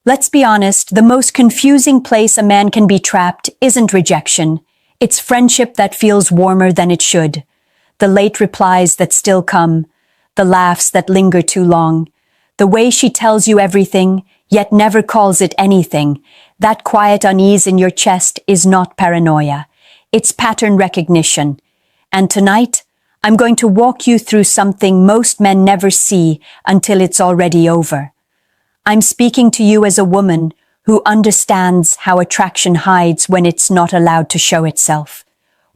Let's be honest, the most confusing place a man can be trapped isn't rejection. It's friendship that feels warmer than it should. The late replies that still come, the laughs that linger too long, the way she tells you everything, yet never calls it anything. That quiet unease in your chest is not paranoia. It's pattern recognition. And tonight, I'm going to walk you through something most men never see until it's already over. I'm speaking to you as a woman who understands how attraction hides when it's not allowed to show itself.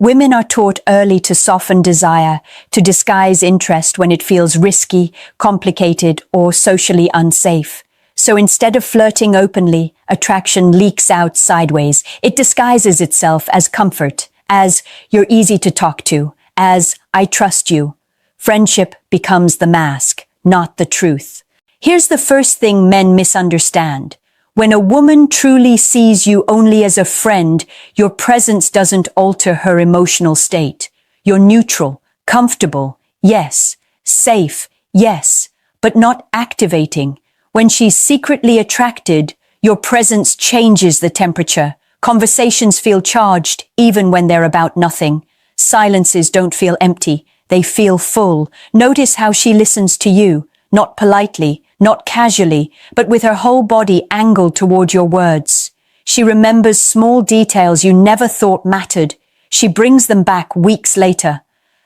Women are taught early to soften desire, to disguise interest when it feels risky, complicated, or socially unsafe. So instead of flirting openly, attraction leaks out sideways. It disguises itself as comfort, as you're easy to talk to, as I trust you. Friendship becomes the mask, not the truth. Here's the first thing men misunderstand. When a woman truly sees you only as a friend, your presence doesn't alter her emotional state. You're neutral, comfortable, yes, safe, yes, but not activating. When she's secretly attracted, your presence changes the temperature. Conversations feel charged, even when they're about nothing. Silences don't feel empty, they feel full. Notice how she listens to you, not politely, not casually, but with her whole body angled toward your words. She remembers small details you never thought mattered. She brings them back weeks later.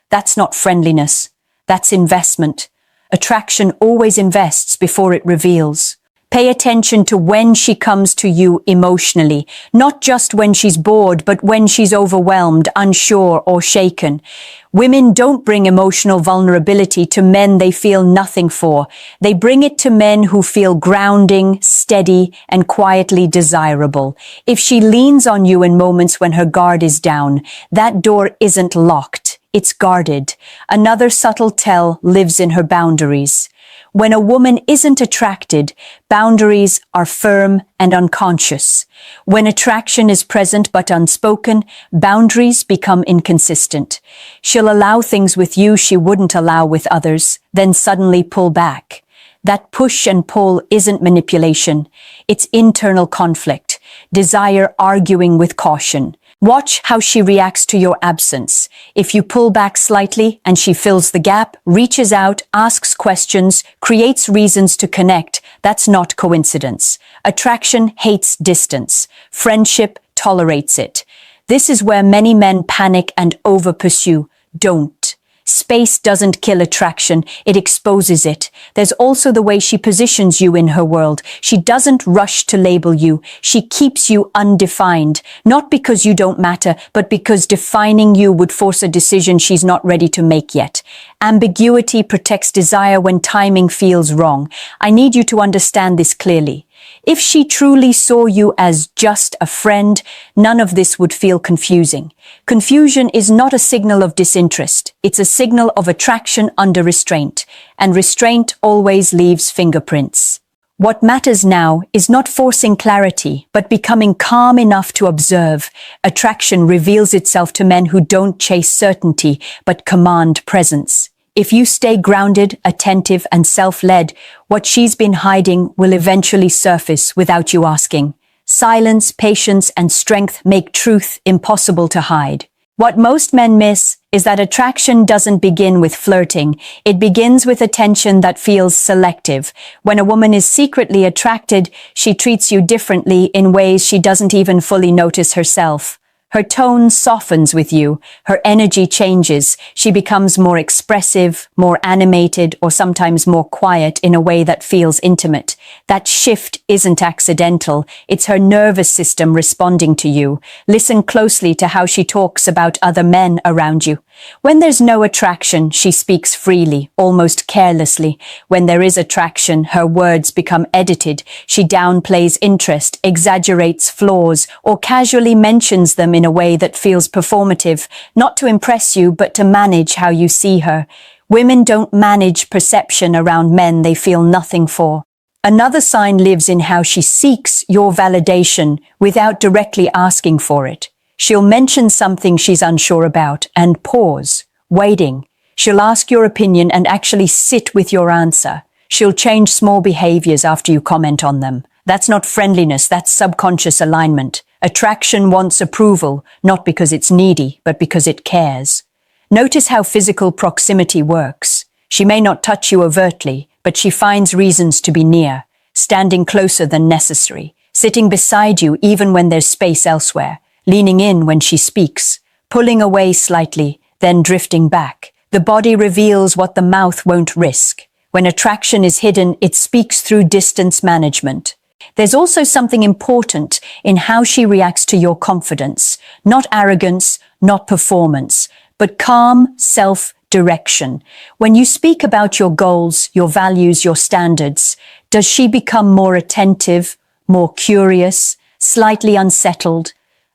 That's not friendliness. That's investment. Attraction always invests before it reveals. Pay attention to when she comes to you emotionally, not just when she's bored, but when she's overwhelmed, unsure, or shaken. Women don't bring emotional vulnerability to men they feel nothing for. They bring it to men who feel grounding, steady, and quietly desirable. If she leans on you in moments when her guard is down, that door isn't locked, it's guarded. Another subtle tell lives in her boundaries. When a woman isn't attracted, boundaries are firm and unconscious. When attraction is present but unspoken, boundaries become inconsistent. She'll allow things with you she wouldn't allow with others, then suddenly pull back. That push and pull isn't manipulation. It's internal conflict, desire arguing with caution. Watch how she reacts to your absence. If you pull back slightly and she fills the gap, reaches out, asks questions, creates reasons to connect, that's not coincidence. Attraction hates distance. Friendship tolerates it. This is where many men panic and over-pursue. Don't. Space doesn't kill attraction, it exposes it. There's also the way she positions you in her world. She doesn't rush to label you. She keeps you undefined, not because you don't matter, but because defining you would force a decision she's not ready to make yet. Ambiguity protects desire when timing feels wrong. I need you to understand this clearly. If she truly saw you as just a friend, none of this would feel confusing. Confusion is not a signal of disinterest. It's a signal of attraction under restraint, and restraint always leaves fingerprints. What matters now is not forcing clarity, but becoming calm enough to observe. Attraction reveals itself to men who don't chase certainty, but command presence. If you stay grounded, attentive, and self-led, what she's been hiding will eventually surface without you asking. Silence, patience, and strength make truth impossible to hide. What most men miss is that attraction doesn't begin with flirting. It begins with attention that feels selective. When a woman is secretly attracted, she treats you differently in ways she doesn't even fully notice herself. Her tone softens with you, her energy changes, she becomes more expressive, more animated, or sometimes more quiet in a way that feels intimate. That shift isn't accidental, it's her nervous system responding to you. Listen closely to how she talks about other men around you. When there's no attraction, she speaks freely, almost carelessly. When there is attraction, her words become edited. She downplays interest, exaggerates flaws, or casually mentions them in a way that feels performative, not to impress you, but to manage how you see her. Women don't manage perception around men they feel nothing for. Another sign lives in how she seeks your validation without directly asking for it. She'll mention something she's unsure about and pause, waiting. She'll ask your opinion and actually sit with your answer. She'll change small behaviors after you comment on them. That's not friendliness, that's subconscious alignment. Attraction wants approval, not because it's needy, but because it cares. Notice how physical proximity works. She may not touch you overtly, but she finds reasons to be near, standing closer than necessary, sitting beside you even when there's space elsewhere, leaning in when she speaks, pulling away slightly, then drifting back. The body reveals what the mouth won't risk. When attraction is hidden, it speaks through distance management. There's also something important in how she reacts to your confidence. Not arrogance, not performance, but calm self-direction. When you speak about your goals, your values, your standards, does she become more attentive, more curious, slightly unsettled?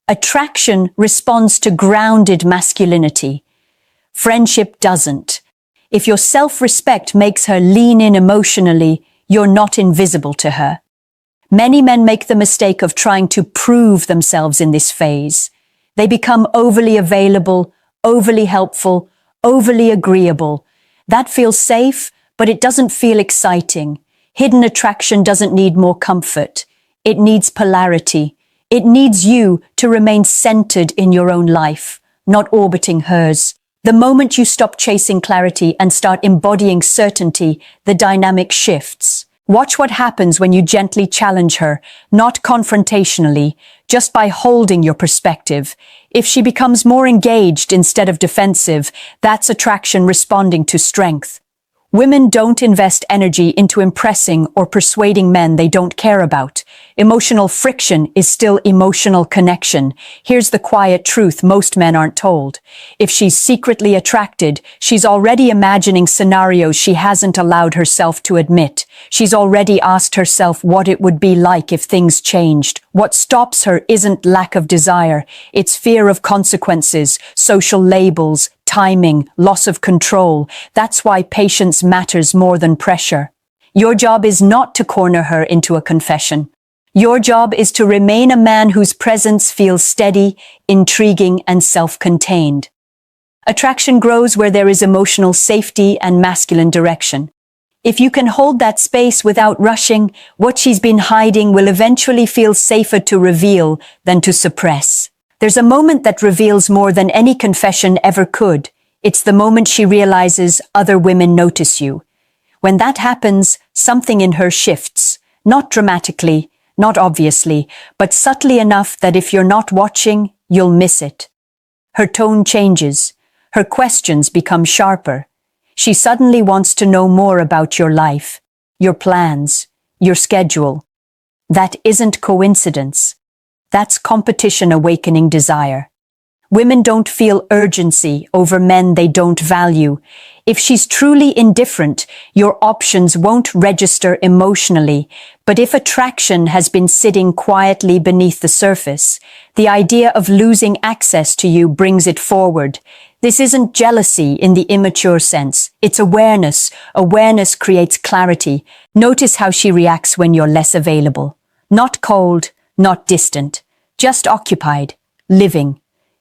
Attraction responds to grounded masculinity. Friendship doesn't. If your self-respect makes her lean in emotionally, you're not invisible to her. Many men make the mistake of trying to prove themselves in this phase. They become overly available, overly helpful, overly agreeable. That feels safe, but it doesn't feel exciting. Hidden attraction doesn't need more comfort. It needs polarity. It needs you to remain centered in your own life, not orbiting hers. The moment you stop chasing clarity and start embodying certainty, the dynamic shifts. Watch what happens when you gently challenge her, not confrontationally, just by holding your perspective. If she becomes more engaged instead of defensive, that's attraction responding to strength. Women don't invest energy into impressing or persuading men they don't care about. Emotional friction is still emotional connection. Here's the quiet truth most men aren't told. If she's secretly attracted, she's already imagining scenarios she hasn't allowed herself to admit. She's already asked herself what it would be like if things changed. What stops her isn't lack of desire. It's fear of consequences, social labels, timing, loss of control. That's why patience matters more than pressure. Your job is not to corner her into a confession. Your job is to remain a man whose presence feels steady, intriguing, and self-contained. Attraction grows where there is emotional safety and masculine direction. If you can hold that space without rushing, what she's been hiding will eventually feel safer to reveal than to suppress. There's a moment that reveals more than any confession ever could. It's the moment she realizes other women notice you. When that happens, something in her shifts. Not dramatically, not obviously, but subtly enough that if you're not watching, you'll miss it. Her tone changes. Her questions become sharper. She suddenly wants to know more about your life, your plans, your schedule. That isn't coincidence. That's competition awakening desire. Women don't feel urgency over men they don't value. If she's truly indifferent, your options won't register emotionally. But if attraction has been sitting quietly beneath the surface, the idea of losing access to you brings it forward. This isn't jealousy in the immature sense. It's awareness. Awareness creates clarity. Notice how she reacts when you're less available. Not cold, not distant, just occupied, living.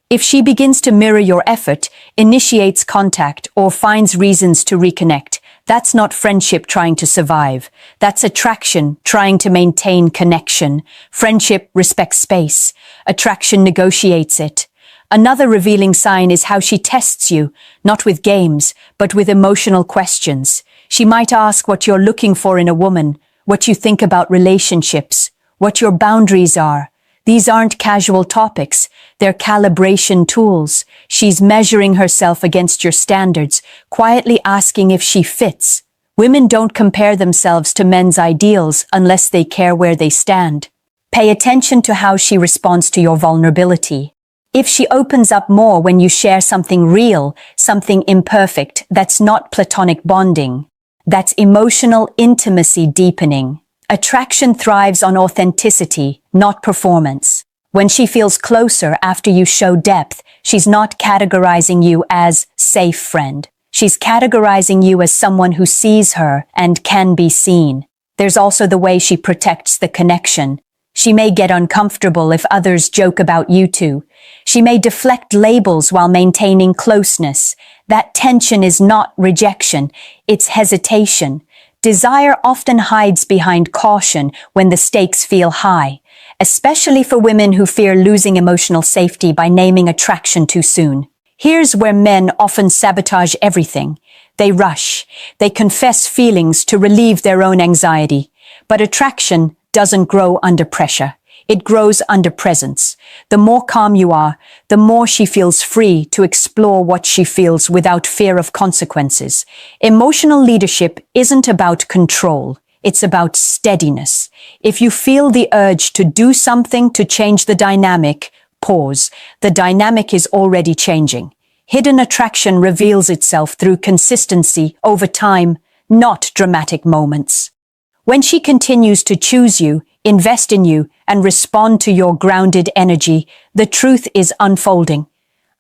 If she begins to mirror your effort, initiates contact, or finds reasons to reconnect, that's not friendship trying to survive. That's attraction trying to maintain connection. Friendship respects space. Attraction negotiates it. Another revealing sign is how she tests you, not with games, but with emotional questions. She might ask what you're looking for in a woman, what you think about relationships, what your boundaries are. These aren't casual topics, they're calibration tools. She's measuring herself against your standards, quietly asking if she fits. Women don't compare themselves to men's ideals unless they care where they stand. Pay attention to how she responds to your vulnerability. If she opens up more when you share something real, something imperfect, that's not platonic bonding. That's emotional intimacy deepening. Attraction thrives on authenticity, not performance. When she feels closer after you show depth, she's not categorizing you as safe friend. She's categorizing you as someone who sees her and can be seen. There's also the way she protects the connection. She may get uncomfortable if others joke about you two. She may deflect labels while maintaining closeness. That tension is not rejection, it's hesitation. Desire often hides behind caution when the stakes feel high, especially for women who fear losing emotional safety by naming attraction too soon. Here's where men often sabotage everything. They rush. They confess feelings to relieve their own anxiety. But attraction doesn't grow under pressure. It grows under presence. The more calm you are, the more she feels free to explore what she feels without fear of consequences. Emotional leadership isn't about control. It's about steadiness. If you feel the urge to do something to change the dynamic, pause. The dynamic is already changing. Hidden attraction reveals itself through consistency over time, not dramatic moments. When she continues to choose you, invest in you, and respond to your grounded energy, the truth is unfolding.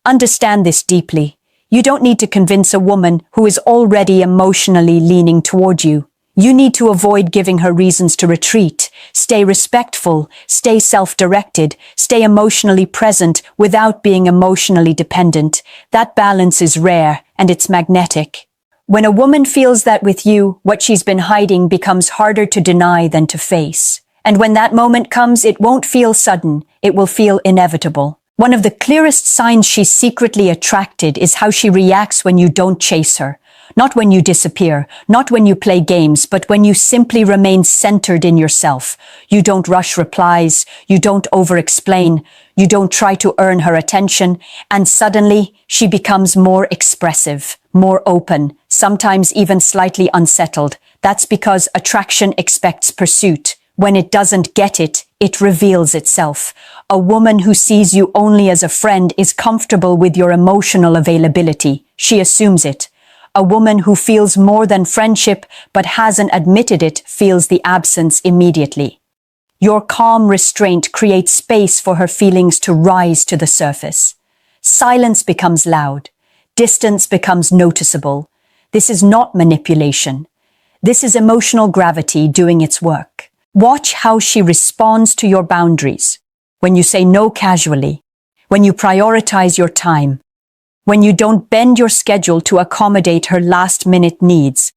Understand this deeply. You don't need to convince a woman who is already emotionally leaning toward you. You need to avoid giving her reasons to retreat. Stay respectful, stay self-directed, stay emotionally present without being emotionally dependent. That balance is rare, and it's magnetic. When a woman feels that with you, what she's been hiding becomes harder to deny than to face. And when that moment comes, it won't feel sudden, it will feel inevitable. One of the clearest signs she's secretly attracted is how she reacts when you don't chase her. Not when you disappear, not when you play games, but when you simply remain centered in yourself. You don't rush replies, you don't over-explain, you don't try to earn her attention, and suddenly she becomes more expressive, more open, sometimes even slightly unsettled. That's because attraction expects pursuit. When it doesn't get it, it reveals itself. A woman who sees you only as a friend is comfortable with your emotional availability. She assumes it. A woman who feels more than friendship but hasn't admitted it feels the absence immediately. Your calm restraint creates space for her feelings to rise to the surface. Silence becomes loud. Distance becomes noticeable. This is not manipulation. This is emotional gravity doing its work. Watch how she responds to your boundaries. When you say no casually, when you prioritize your time, when you don't bend your schedule to accommodate her last-minute needs.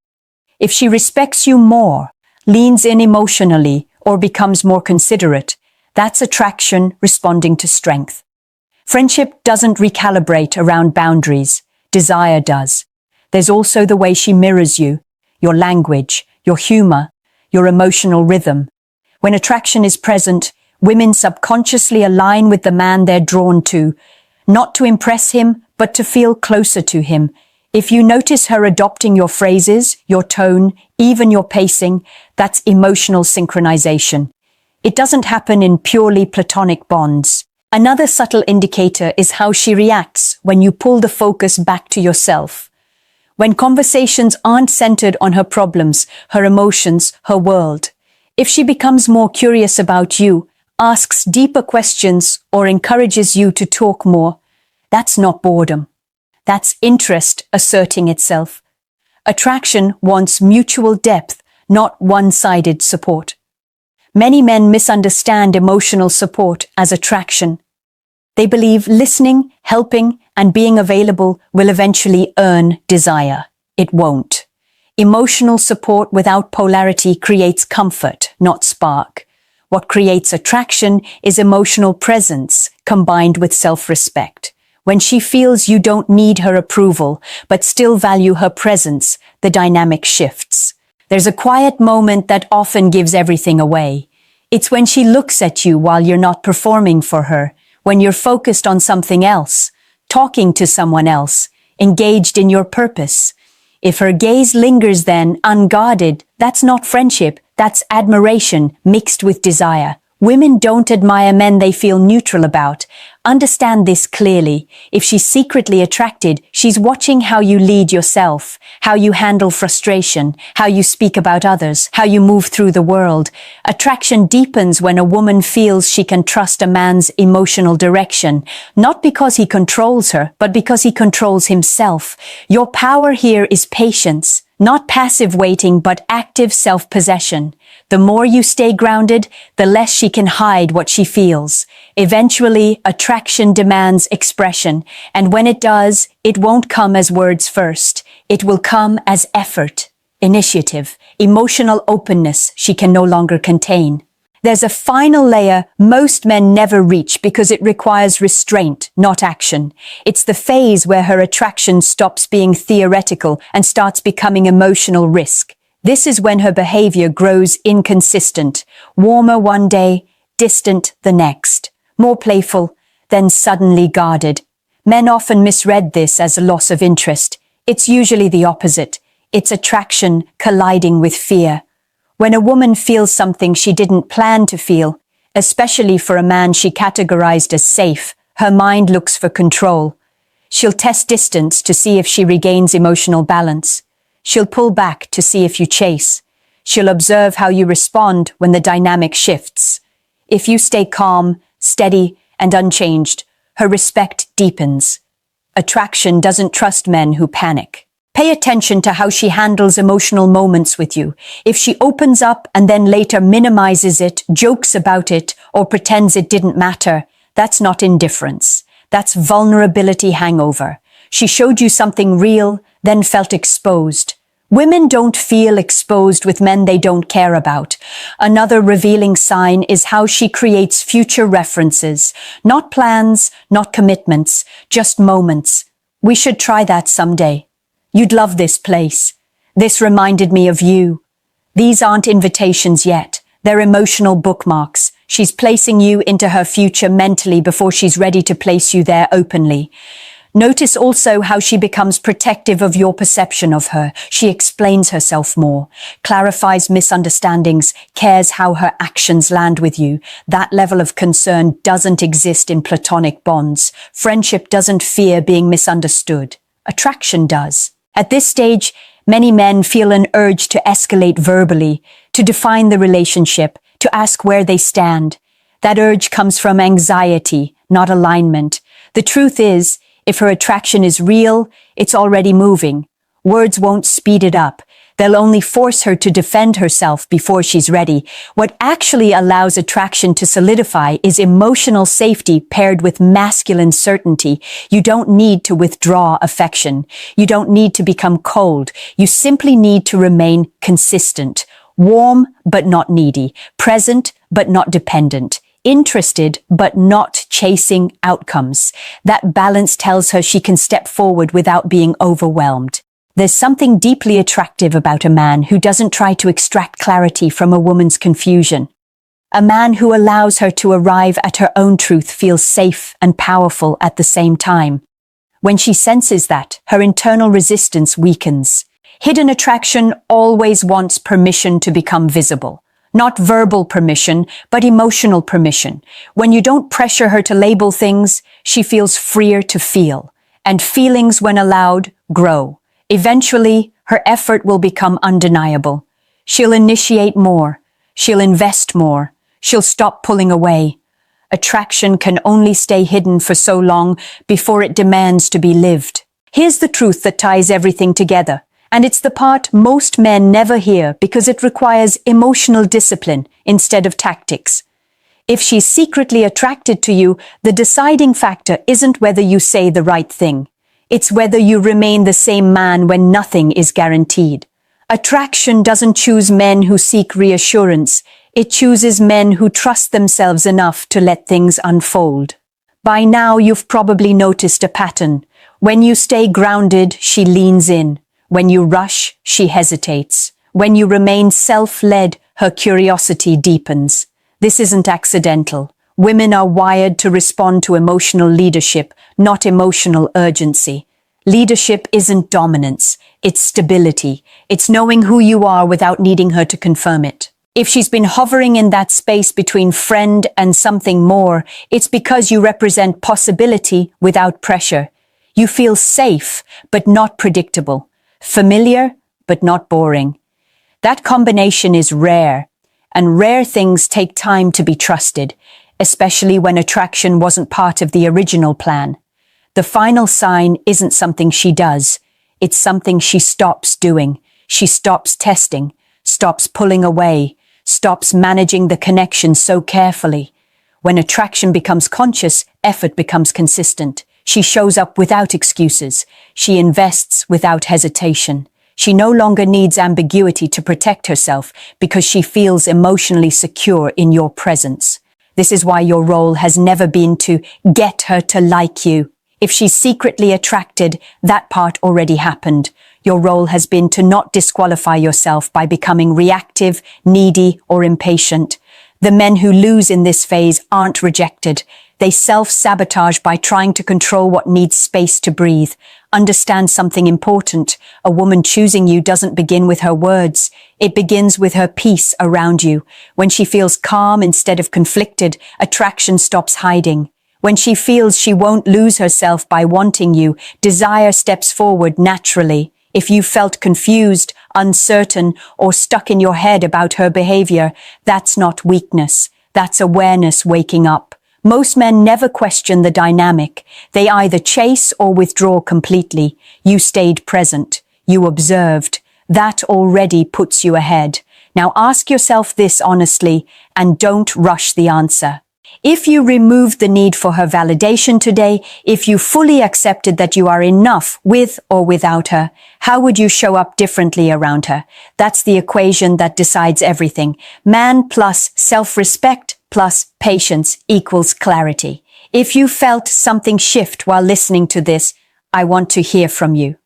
If she respects you more, leans in emotionally, or becomes more considerate, that's attraction responding to strength. Friendship doesn't recalibrate around boundaries. Desire does. There's also the way she mirrors you, your language, your humor, your emotional rhythm. When attraction is present, women subconsciously align with the man they're drawn to, not to impress him, but to feel closer to him. If you notice her adopting your phrases, your tone, even your pacing, that's emotional synchronization. It doesn't happen in purely platonic bonds. Another subtle indicator is how she reacts when you pull the focus back to yourself. When conversations aren't centered on her problems, her emotions, her world. If she becomes more curious about you, asks deeper questions, or encourages you to talk more, that's not boredom. That's interest asserting itself. Attraction wants mutual depth, not one-sided support. Many men misunderstand emotional support as attraction. They believe listening, helping, and being available will eventually earn desire. It won't. Emotional support without polarity creates comfort, not spark. What creates attraction is emotional presence combined with self-respect. When she feels you don't need her approval, but still value her presence, the dynamic shifts. There's a quiet moment that often gives everything away. It's when she looks at you while you're not performing for her, when you're focused on something else, talking to someone else, engaged in your purpose. If her gaze lingers then, unguarded, that's not friendship, that's admiration mixed with desire. Women don't admire men they feel neutral about. Understand this clearly. If she's secretly attracted, she's watching how you lead yourself, how you handle frustration, how you speak about others, how you move through the world. Attraction deepens when a woman feels she can trust a man's emotional direction, not because he controls her, but because he controls himself. Your power here is patience. Not passive waiting, but active self-possession. The more you stay grounded, the less she can hide what she feels. Eventually, attraction demands expression, and when it does, it won't come as words first. It will come as effort, initiative, emotional openness she can no longer contain. There's a final layer most men never reach because it requires restraint, not action. It's the phase where her attraction stops being theoretical and starts becoming emotional risk. This is when her behavior grows inconsistent, warmer one day, distant the next, more playful, then suddenly guarded. Men often misread this as a loss of interest. It's usually the opposite. It's attraction colliding with fear. When a woman feels something she didn't plan to feel, especially for a man she categorized as safe, her mind looks for control. She'll test distance to see if she regains emotional balance. She'll pull back to see if you chase. She'll observe how you respond when the dynamic shifts. If you stay calm, steady, and unchanged, her respect deepens. Attraction doesn't trust men who panic. Pay attention to how she handles emotional moments with you. If she opens up and then later minimizes it, jokes about it, or pretends it didn't matter, that's not indifference. That's vulnerability hangover. She showed you something real, then felt exposed. Women don't feel exposed with men they don't care about. Another revealing sign is how she creates future references. Not plans, not commitments, just moments. We should try that someday. You'd love this place. This reminded me of you. These aren't invitations yet. They're emotional bookmarks. She's placing you into her future mentally before she's ready to place you there openly. Notice also how she becomes protective of your perception of her. She explains herself more, clarifies misunderstandings, cares how her actions land with you. That level of concern doesn't exist in platonic bonds. Friendship doesn't fear being misunderstood. Attraction does. At this stage, many men feel an urge to escalate verbally, to define the relationship, to ask where they stand. That urge comes from anxiety, not alignment. The truth is, if her attraction is real, it's already moving. Words won't speed it up. They'll only force her to defend herself before she's ready. What actually allows attraction to solidify is emotional safety paired with masculine certainty. You don't need to withdraw affection. You don't need to become cold. You simply need to remain consistent, warm but not needy, present but not dependent, interested but not chasing outcomes. That balance tells her she can step forward without being overwhelmed. There's something deeply attractive about a man who doesn't try to extract clarity from a woman's confusion. A man who allows her to arrive at her own truth feels safe and powerful at the same time. When she senses that, her internal resistance weakens. Hidden attraction always wants permission to become visible. Not verbal permission, but emotional permission. When you don't pressure her to label things, she feels freer to feel. And feelings, when allowed, grow. Eventually, her effort will become undeniable. She'll initiate more. She'll invest more. She'll stop pulling away. Attraction can only stay hidden for so long before it demands to be lived. Here's the truth that ties everything together. And it's the part most men never hear because it requires emotional discipline instead of tactics. If she's secretly attracted to you, the deciding factor isn't whether you say the right thing. It's whether you remain the same man when nothing is guaranteed. Attraction doesn't choose men who seek reassurance. It chooses men who trust themselves enough to let things unfold. By now, you've probably noticed a pattern. When you stay grounded, she leans in. When you rush, she hesitates. When you remain self-led, her curiosity deepens. This isn't accidental. Women are wired to respond to emotional leadership, not emotional urgency. Leadership isn't dominance, it's stability. It's knowing who you are without needing her to confirm it. If she's been hovering in that space between friend and something more, it's because you represent possibility without pressure. You feel safe, but not predictable. Familiar, but not boring. That combination is rare, and rare things take time to be trusted, especially when attraction wasn't part of the original plan. The final sign isn't something she does. It's something she stops doing. She stops testing, stops pulling away, stops managing the connection so carefully. When attraction becomes conscious, effort becomes consistent. She shows up without excuses. She invests without hesitation. She no longer needs ambiguity to protect herself because she feels emotionally secure in your presence. This is why your role has never been to get her to like you. If she's secretly attracted, that part already happened. Your role has been to not disqualify yourself by becoming reactive, needy, or impatient. The men who lose in this phase aren't rejected. They self-sabotage by trying to control what needs space to breathe. Understand something important. A woman choosing you doesn't begin with her words. It begins with her peace around you. When she feels calm instead of conflicted, attraction stops hiding. When she feels she won't lose herself by wanting you, desire steps forward naturally. If you felt confused, uncertain, or stuck in your head about her behavior, that's not weakness. That's awareness waking up. Most men never question the dynamic. They either chase or withdraw completely. You stayed present. You observed. That already puts you ahead. Now ask yourself this honestly, and don't rush the answer. If you removed the need for her validation today, if you fully accepted that you are enough with or without her, how would you show up differently around her? That's the equation that decides everything. Man plus self-respect plus patience equals clarity. If you felt something shift while listening to this, I want to hear from you.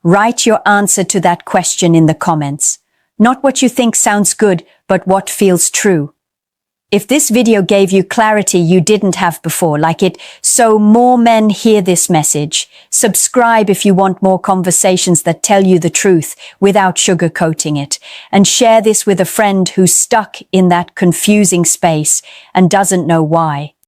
Write your answer to that question in the comments. Not what you think sounds good, but what feels true. If this video gave you clarity you didn't have before, like it, so more men hear this message. Subscribe if you want more conversations that tell you the truth without sugarcoating it. And share this with a friend who's stuck in that confusing space and doesn't know why.